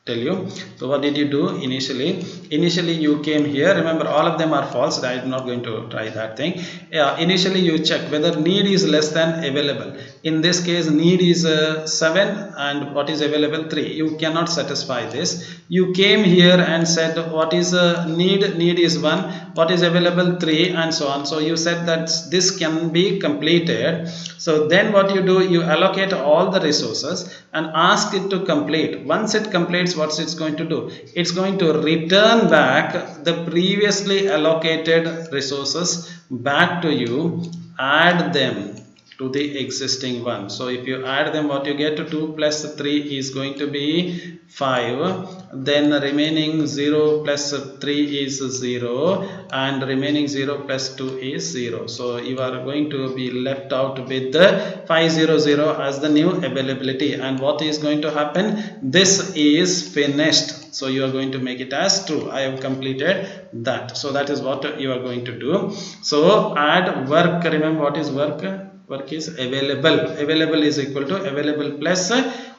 tell you. So what did you do initially? Initially you came here. Remember, all of them are false. I am not going to try that thing. Initially you check whether need is less than available. In this case, need is 7 and what is available 3. You cannot satisfy this. You came here and said what is need? Need is 1. What is available? 3, and so on. So you said that this can be completed. So then what you do? You allocate all the resources and ask it to complete. Once it completes, what's it's going to do? It's going to return back the previously allocated resources back to you, add them to the existing one. So if you add them, what you get? 2 plus 3 is going to be 5. Then remaining 0 plus 3 is 0, and remaining 0 plus 2 is 0. So you are going to be left out with the 500 as the new availability. And what is going to happen? This is finished. So you are going to make it as true. I have completed that. So that is what you are going to do. So add work. Remember, what is work? Work is available. Available is equal to available plus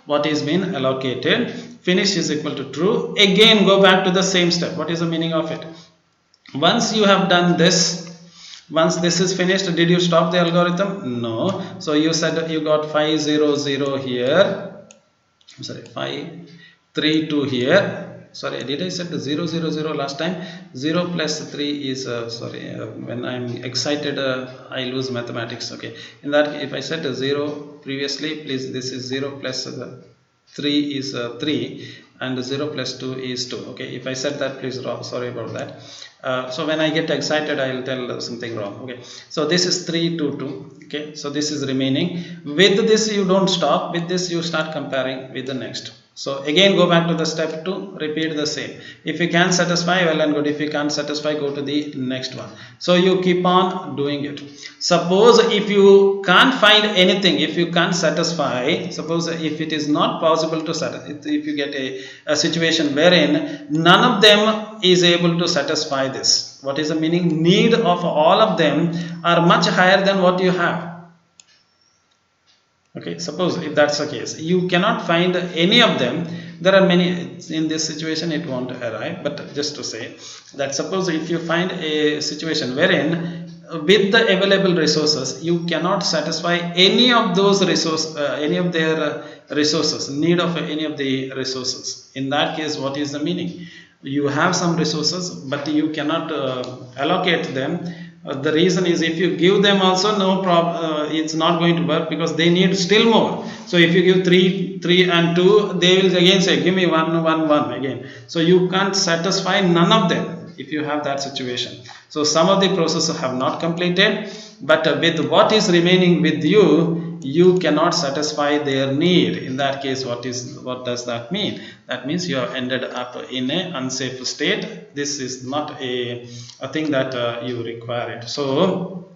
what is been allocated. Finish is equal to true. Again, go back to the same step. What is the meaning of it? Once you have done this, Once this is finished, did you stop the algorithm? No. So you said you got 500 here. I'm sorry, 532 here. Sorry, did I set 000 last time? 0 plus 3 is sorry, when I'm excited I lose mathematics. Okay, in that, if I set 0 previously, please, this is 0 plus 3 is 3, and 0 plus 2 is 2. Okay, if I said that, please wrong, sorry about that. So when I get excited, I will tell something wrong. Okay, so this is 322. Okay, so this is remaining. With this you don't stop, with this you start comparing with the next. So again, go back to the step 2, repeat the same. If you can satisfy, well and good. If you can't satisfy, go to the next one. So you keep on doing it. Suppose if you can't find anything, if you can't satisfy, suppose if it is not possible to satisfy, if you get a situation wherein none of them is able to satisfy this, what is the meaning? Need of all of them are much higher than what you have. Okay, suppose if that's the case, you cannot find any of them. There are many. In this situation it won't arrive, but just to say that, suppose if you find a situation wherein with the available resources you cannot satisfy any of those any of their resources, need of any of the resources, in that case, what is the meaning? You have some resources but you cannot allocate them. The reason is, if you give them also, no problem, it's not going to work, because they need still more. So if you give 3 and 2, they will again say, give me 1 1 1 again. So you can't satisfy none of them if you have that situation. So some of the processes have not completed, but with what is remaining with you, you cannot satisfy their need. In that case, what does that mean? That means you have ended up in an unsafe state. This is not a thing that you require it. So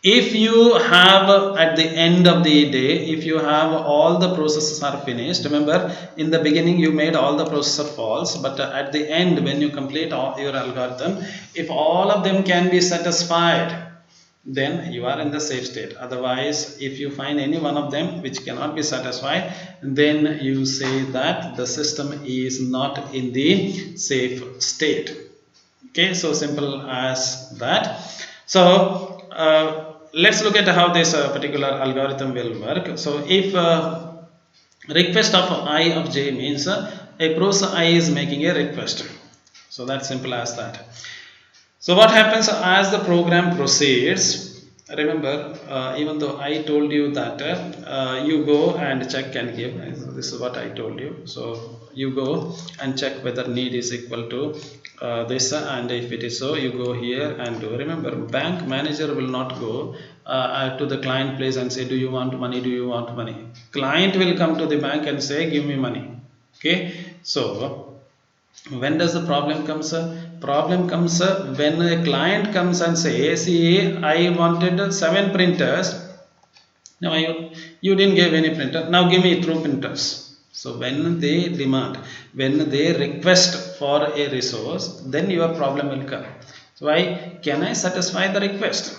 if you have, at the end of the day, if you have all the processes are finished, remember in the beginning you made all the processes false, but at the end, when you complete all your algorithm, if all of them can be satisfied, then you are in the safe state. Otherwise, if you find any one of them which cannot be satisfied, then you say that the system is not in the safe state. Okay, so simple as that. So let's look at how this particular algorithm will work. So if request of I of j means a process I is making a request, so that's simple as that. So what happens as the program proceeds? Remember, even though I told you that you go and check and give, this is what I told you. So you go and check whether need is equal to this, and if it is so, you go here and do. Remember, bank manager will not go to the client place and say, do you want money, do you want money? Client will come to the bank and say, give me money. Okay, so when does the problem come, sir? Problem comes when a client comes and says, see, I wanted 7 printers. Now you didn't give any printer. Now give me 2 printers. So when they demand, when they request for a resource, then your problem will come. So why can I satisfy the request?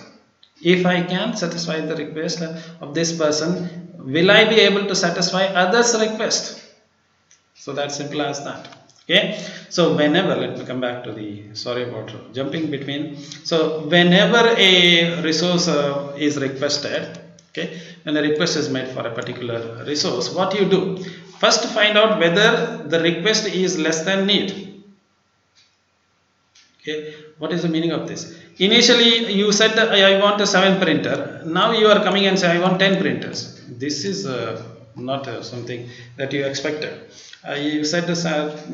If I can satisfy the request of this person, will I be able to satisfy others' request? So that's simple as that. Okay, so whenever, let me come back to the, sorry about jumping between. So whenever a resource is requested, okay, when a request is made for a particular resource, what you do? First, find out whether the request is less than need. Okay, what is the meaning of this? Initially you said I want a 7 printer. Now you are coming and say I want 10 printers. This is not something that you expected. You said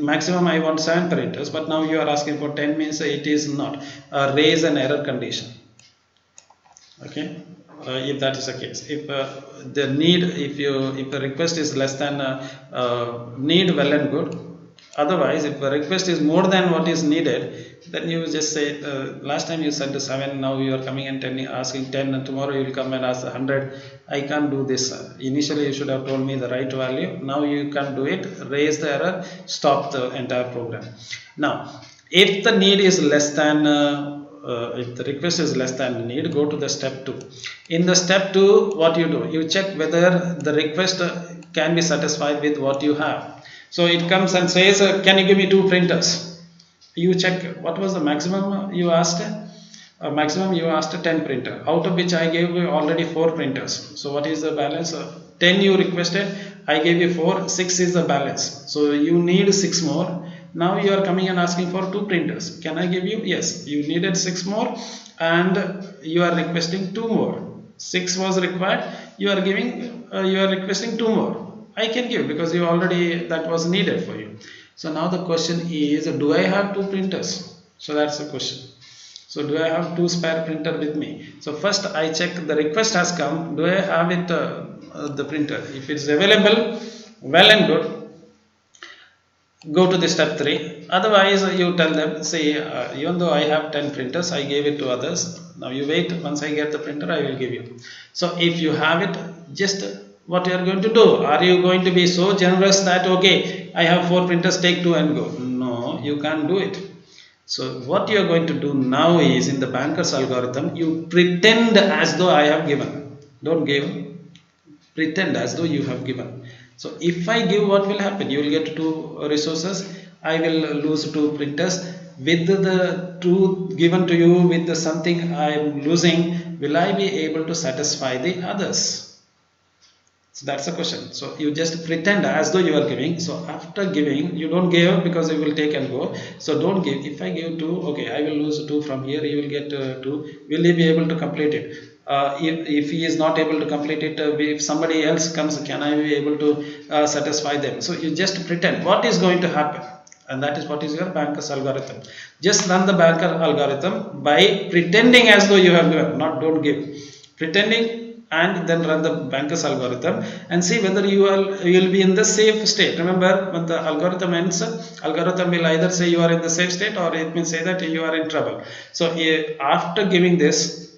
maximum I want 7 printers, but now you are asking for 10, means it is not. Raise an error condition. Okay, if that is the case, if the need, if the request is less than need, well and good. Otherwise, if the request is more than what is needed, then you just say, last time you said 7, now you are coming and asking 10, and tomorrow you will come and ask 100. I can't do this. Initially you should have told me the right value. Now you can't do it. Raise the error, stop the entire program. Now if the need is less than if the request is less than need, go to the step 2. In the step 2, what you do? You check whether the request can be satisfied with what you have. So it comes and says, can you give me 2 printers? You check what was the maximum you asked. maximum you asked 10 printer, out of which I gave you already 4 printers. So what is the balance? 10 you requested, I gave you 4, 6 is the balance. So you need 6 more. Now you are coming and asking for 2 printers. Can I give you? Yes, you needed 6 more and you are requesting 2 more. 6 was required, you are giving, you are requesting 2 more. I can give because you already, that was needed for you. So now the question is, do I have 2 printers? So that's the question. So do I have 2 spare printer with me? So first I check the request has come. Do I have it, the printer? If it's available, well and good. Go to the step 3. Otherwise you tell them, say, even though I have 10 printers, I gave it to others. Now you wait. Once I get the printer, I will give you. So if you have it, just what you are going to do? Are you going to be so generous that okay, I have 4 printers, take 2 and go? No, you can't do it. So what you are going to do now is, in the banker's algorithm, you pretend as though I have given. Don't give. Pretend as though you have given. So if I give, what will happen? You will get 2 resources. I will lose 2 printers. With the 2 given to you, with the something I am losing, will I be able to satisfy the others? So that's the question. So you just pretend as though you are giving. So after giving, you don't give because you will take and go. So don't give. If I give 2, okay, I will lose 2 from here. You will get 2. Will he be able to complete it? If he is not able to complete it, if somebody else comes, can I be able to satisfy them? So you just pretend. What is going to happen? And that is what is your banker's algorithm. Just run the banker algorithm by pretending as though you have given, not don't give. Pretending, and then run the banker's algorithm and see whether you will be in the safe state. Remember, when the algorithm ends, algorithm will either say you are in the safe state or it will say that you are in trouble. So after giving this,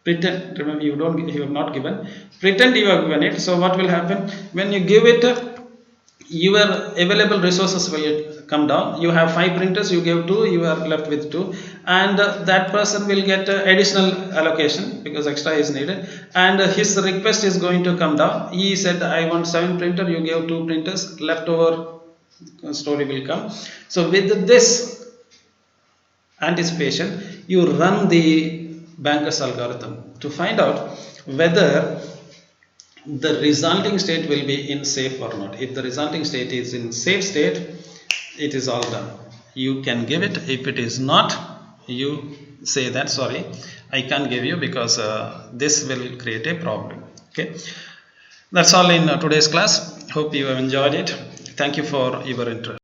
pretend, remember, you have not given, pretend you have given it. So what will happen when you give it? Your available resources will come down. You have 5 printers, you gave 2, you are left with 2, and that person will get additional allocation because extra is needed, and his request is going to come down. He said I want 7 printer, you gave 2 printers, leftover story will come. So with this anticipation, you run the banker's algorithm to find out whether the resulting state will be in safe or not. If the resulting state is in safe state, it is all done. You can give it. If it is not, you say that sorry, I can't give you because this will create a problem. Okay, that's all in today's class. Hope you have enjoyed it. Thank you for your interest.